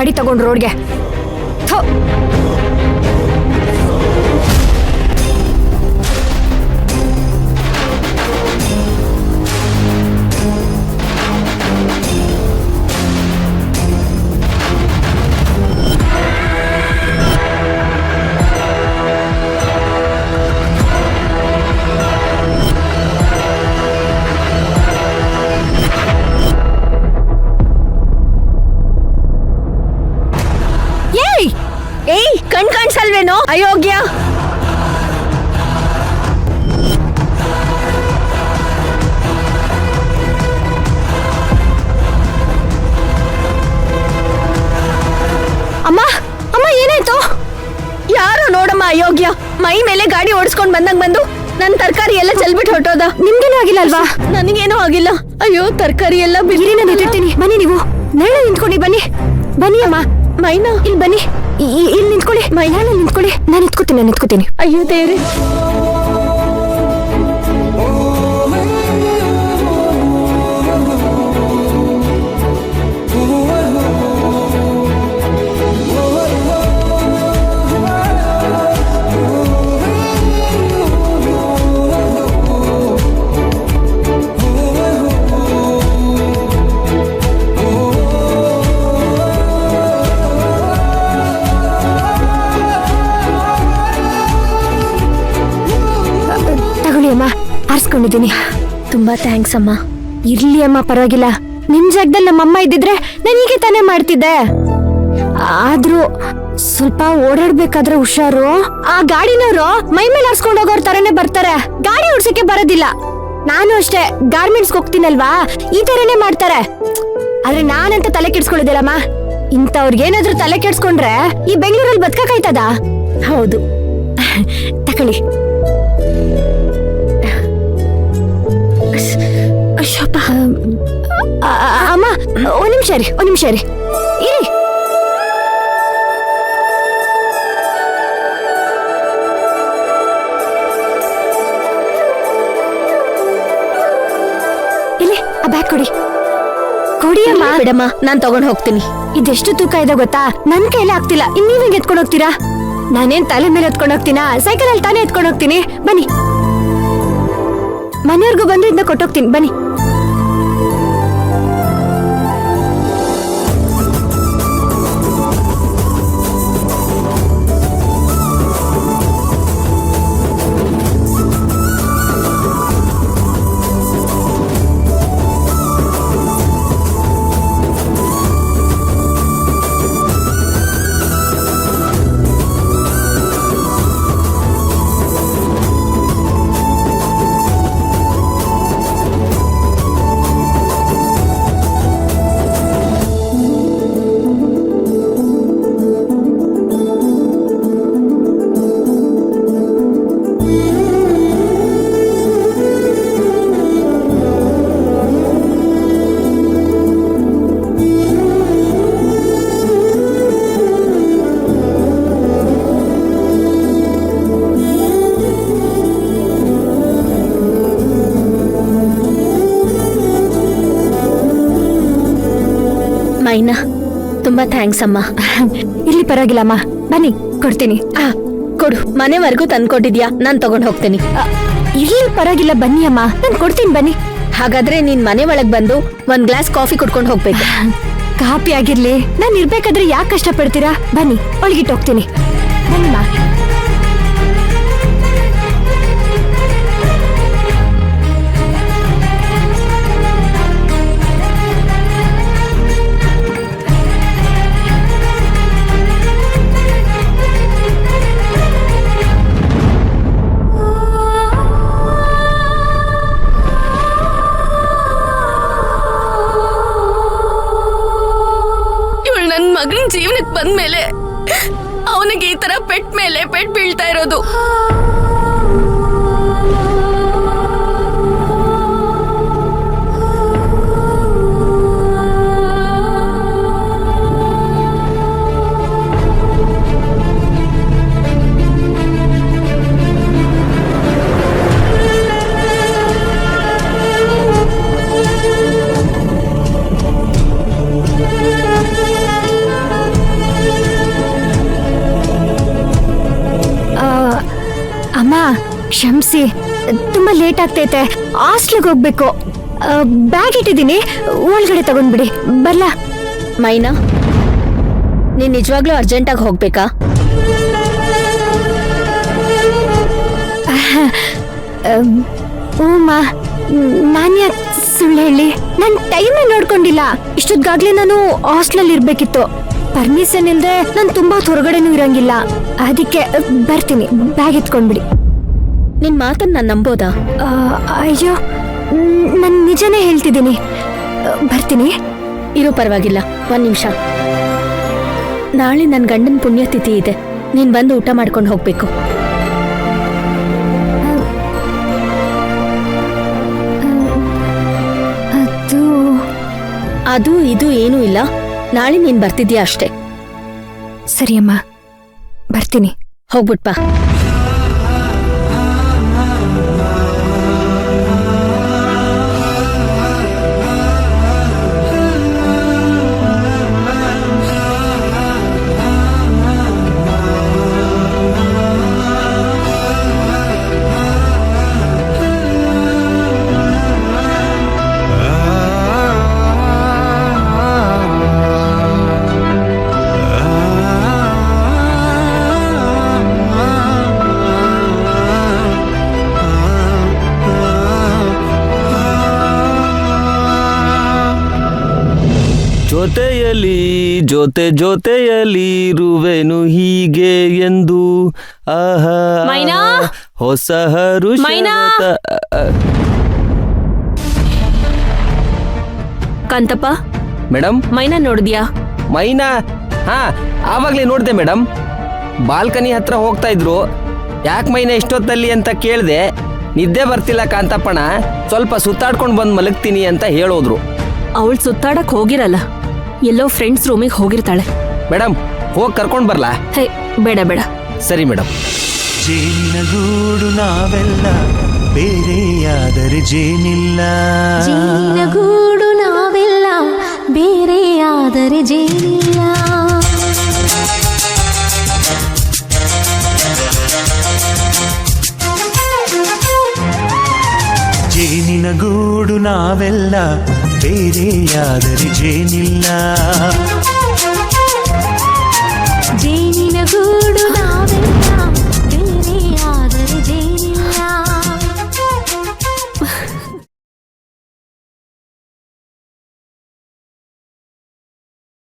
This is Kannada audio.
ಗಾಡಿ ತಗೊಂಡ್ ರೋಡ್ಗೆ. ಥು. ಏಯ್ ಕಣ್ ಕಾಣಿಸಲ್ವೇನೋ ಅಯೋಗ್ಯ. ಅಮ್ಮ ಅಮ್ಮ ಏನಾಯ್ತು? ಯಾರೋ ನೋಡಮ್ಮ ಅಯೋಗ್ಯ ಮೈ ಮೇಲೆ ಗಾಡಿ ಓಡಿಸ್ಕೊಂಡ್ ಬಂದು ನನ್ ತರಕಾರಿ ಎಲ್ಲ ಚೆಲ್ಬಿಟ್ಟು ಹೊರಟೋದ. ನಿಮ್ಗೇನೂ ಆಗಿಲ್ಲ ಅಲ್ವಾ? ನನಗೇನೂ ಆಗಿಲ್ಲ. ಅಯ್ಯೋ ತರಕಾರಿ ಎಲ್ಲ ಬಿರಿ. ನಾನು ಎತ್ತಿರ್ತೀನಿ, ಬನ್ನಿ ನೀವು ನೆರಳು ನಿಂತ್ಕೊಂಡು ಬನ್ನಿ. ಬನ್ನಿ ಅಮ್ಮ. ಮೈನಾ ಇಲ್ಲಿ ಬನ್ನಿ, ಇಲ್ಲಿ ನಿಂತ್ಕೊಳ್ಳಿ. ಮೈನಾ ನಿಂತ್ಕೊಳ್ಳಿ, ನಾನು ಎತ್ಕೋತೀನಿ. ಅಯ್ಯೋ ದೇವ್ರೆ. ಆರಿಸ್ಕೊಂಡಿದ್ದೀನಿ. ತುಂಬಾ ಥ್ಯಾಂಕ್ಸ್ ಅಮ್ಮ. ಇರ್ಲಿ ಅಮ್ಮ, ಪರವಾಗಿಲ್ಲ. ನಿಮ್ ಜಾಗದಲ್ಲಿ ನಮ್ಮಮ್ಮ ಇದ್ದಿದ್ರೆ ನಾನು ಹೀಗೆ ತಾನೇ ಮಾಡ್ತಿದ್ದೆ. ಆದ್ರೂ ಸ್ವಲ್ಪ ಓಡಾಡ್ಬೇಕಾದ್ರೆ ಹುಷಾರು. ಆ ಗಾಡಿನವರು ಮೈ ಮೇಲೆ ಆರಿಸ್ಕೊಂಡು ಹೋಗೋರ್ ತರನೇ ಬರ್ತಾರೆ, ಗಾಡಿ ಓಡ್ಸಕ್ಕೆ ಬರೋದಿಲ್ಲ. ನಾನು ಅಷ್ಟೇ ಗಾರ್ಮೆಂಟ್ಸ್ ಹೋಗ್ತೀನಲ್ವಾ, ಈ ತರನೇ ಮಾಡ್ತಾರೆ. ಆದ್ರೆ ನಾನಂತ ತಲೆ ಕೆಡ್ಸ್ಕೊಳ್ಳೋದಿಲ್ಲಮ್ಮ. ಇಂಥವ್ರಿಗೇನಾದ್ರೂ ತಲೆ ಕೆಡ್ಸ್ಕೊಂಡ್ರೆ ಈ ಬೆಂಗಳೂರಲ್ಲಿ ಬದುಕಾಯ್ತದ? ಹೌದು, ತಕೊಳ್ಳಿ. ಅಮ್ಮ ಒಂದ್ ನಿಮಿಷ ರೀ, ಇರಿ. ಇಲ್ಲಿ ಆ ಬ್ಯಾಗ್ ಕೊಡಿ ಅಮ್ಮ. ಬಿಡಮ್ಮ, ನಾನ್ ತಗೊಂಡ್ ಹೋಗ್ತೀನಿ. ಇದೆಷ್ಟು ತೂಕ ಇದೆ ಗೊತ್ತಾ? ನನ್ ಕೈಯಲ್ಲಿ ಆಗ್ತಿಲ್ಲ. ಇನ್ ನೀವ್ ಹೆಂಗ್ ಎತ್ಕೊಂಡ್ ಹೋಗ್ತೀರಾ? ನಾನೇನ್ ತಲೆ ಮೇಲೆ ಎತ್ಕೊಂಡ್ ಹೋಗ್ತೀನಾ? ಸೈಕಲ್ ಅಲ್ಲಿ ತಾನೇ ಎತ್ಕೊಂಡ್ ಹೋಗ್ತೀನಿ. ಬನ್ನಿ, ಮನೆಯವ್ರಿಗೂ ಬಂದು ಇದನ್ನ ಕೊಟ್ಟೋಗ್ತೀನಿ. ಬನ್ನಿ. ಮೈನಾ, ತುಂಬಾ ಥ್ಯಾಂಕ್ಸ್ ಅಮ್ಮ. ಇಲ್ಲಿ ಪರವಾಗಿಲ್ಲಮ್ಮ, ಬನ್ನಿ ಕೊಡ್ತೀನಿ. ಕೊಡು. ಮನೆವರೆಗೂ ತಂದ್ಕೊಟ್ಟಿದ್ಯಾ, ನಾನ್ ತಗೊಂಡ್ ಹೋಗ್ತೀನಿ. ಇಲ್ಲಿ ಪರವಾಗಿಲ್ಲ, ಬನ್ನಿ ಅಮ್ಮ, ನಾನ್ ಕೊಡ್ತೀನಿ. ಬನ್ನಿ. ಹಾಗಾದ್ರೆ ನೀನ್ ಮನೆ ಒಳಗ್ ಬಂದು ಒಂದ್ ಗ್ಲಾಸ್ ಕಾಫಿ ಕುಡ್ಕೊಂಡು ಹೋಗ್ಬೇಕು. ಕಾಫಿ ಆಗಿರ್ಲಿ, ನಾನ್ ಇರ್ಬೇಕಾದ್ರೆ ಯಾಕೆ ಕಷ್ಟ ಪಡ್ತೀರಾ? ಬನ್ನಿ, ಒಳಗಿಟ್ಟು ಹೋಗ್ತೀನಿ. ಬನ್ನಿಮ್ಮ. ಮಗನ ಜೀವನಕ್ಕೆ ಬಂದ್ಮೇಲೆ ಅವನಿಗೆ ಈ ತರ ಪೆಟ್ ಮೇಲೆ ಪೆಟ್ ಬೀಳ್ತಾ ಇರೋದು. ಕ್ಷಮಿಸಿ, ತುಂಬಾ ಲೇಟ್ ಆಗ್ತೈತೆ. ಹಾಸ್ಟ್ಲಿಗೆ ಹೋಗ್ಬೇಕು. ಬ್ಯಾಗ್ ಇಟ್ಟಿದ್ದೀನಿ, ಒಳಗಡೆ ತಗೊಂಡ್ಬಿಡಿ. ಬರ್ಲಾ? ಮೈನಾ, ನೀನ್ ನಿಜವಾಗ್ಲೂ ಅರ್ಜೆಂಟಾಗಿ ಹೋಗ್ಬೇಕಾ? ಓಮಾ, ನಾನು ಯಾಕೆ ಸುಳ್ಳು ಹೇಳಿ? ನನ್ನ ಟೈಮೇ ನೋಡ್ಕೊಂಡಿಲ್ಲ. ಇಷ್ಟೊತ್ತಾಗ್ಲೇ ನಾನು ಹಾಸ್ಟೆಲಲ್ಲಿ ಇರ್ಬೇಕಿತ್ತು. ಪರ್ಮಿಷನ್ ಇಲ್ದೆ ನಾನು ತುಂಬಾ ಹೊರಗಡೆನೂ ಇರಂಗಿಲ್ಲ. ಅದಕ್ಕೆ ಬರ್ತೀನಿ. ಬ್ಯಾಗ್ ಎತ್ಕೊಂಡ್ಬಿಡಿ. ನಿನ್ ಮಾತನ್ನ ನಾನು ನಂಬೋದಾ? ಅಯ್ಯೋ, ನಾನು ನಿಜನೇ ಹೇಳ್ತಿದ್ದೀನಿ. ಬರ್ತೀನಿ. ಇರೋ, ಪರವಾಗಿಲ್ಲ, 1 ನಿಮಿಷ. ನಾಳೆ ನನ್ನ ಗಂಡನ ಪುಣ್ಯತಿಥಿ ಇದೆ. ನೀನ್ ಬಂದು ಊಟ ಮಾಡ್ಕೊಂಡು ಹೋಗ್ಬೇಕು. ಅದು ಇದು ಏನೂ ಇಲ್ಲ. ನಾಳೆ ನೀನ್ ಬರ್ತಿದ್ಯಾ ಅಷ್ಟೇ. ಸರಿ ಅಮ್ಮ, ಬರ್ತೀನಿ. ಹೋಗ್ಬಿಟ್ ಬಾ. ಜೊತೆಯಲಿ ಜೊತೆಯಲಿ ಇರುವೆನು ಹೀಗೆ ಎಂದು. ಆಹಾ, ಮೈನಾ, ಹೊಸ ಹರುಷ. ಮೈನಾ, ಕಾಂತಪ್ಪ. ಮೇಡಮ್, ಮೈನಾ ನೋಡಿದ್ಯಾ? ಮೈನಾ? ಹಾ, ಆವಾಗ್ಲೇ ನೋಡ್ದೆ ಮೇಡಮ್. ಬಾಲ್ಕನಿ ಹತ್ರ ಹೋಗ್ತಾ ಇದ್ರು. ಯಾಕೆ ಮೈನಾ ಇಷ್ಟೊತ್ತಲ್ಲಿ ಅಂತ ಕೇಳ್ದೆ. ನಿದ್ದೆ ಬರ್ತಿಲ್ಲ ಕಾಂತಪ್ಪಣ, ಸ್ವಲ್ಪ ಸುತ್ತಾಡ್ಕೊಂಡು ಬಂದು ಮಲಗ್ತೀನಿ ಅಂತ ಹೇಳೋದ್ರು. ಅವಳು ಸುತ್ತಾಡಕ್ ಹೋಗಿರಲ್ಲ, ಎಲ್ಲೋ ಫ್ರೆಂಡ್ಸ್ ರೂಮಿಗೆ ಹೋಗಿರ್ತಾಳೆ. ಮೇಡಮ್, ಹೋಗಿ ಕರ್ಕೊಂಡು ಬರ್ಲಾ? ಹೇ, ಬೇಡ ಬೇಡ. ಸರಿ ಮೇಡಮ್. ಜೇನಿನ ಗೂಡು ನಾವೆಲ್ಲ, ಬೇರೆಯಾದರೆ ಜೇನಿಲ್ಲ. ಜೇನಿನ ಗೂಡು ನಾವೆಲ್ಲ, ಬೇರೆಯಾದರೆ ಜೇನಿಲ್ಲ. ಜೇನಿನ ಗೂಡು ನಾವೆಲ್ಲ, ಬೇರೆಯಾದರೆ ಜೇನಿಲ್ಲ.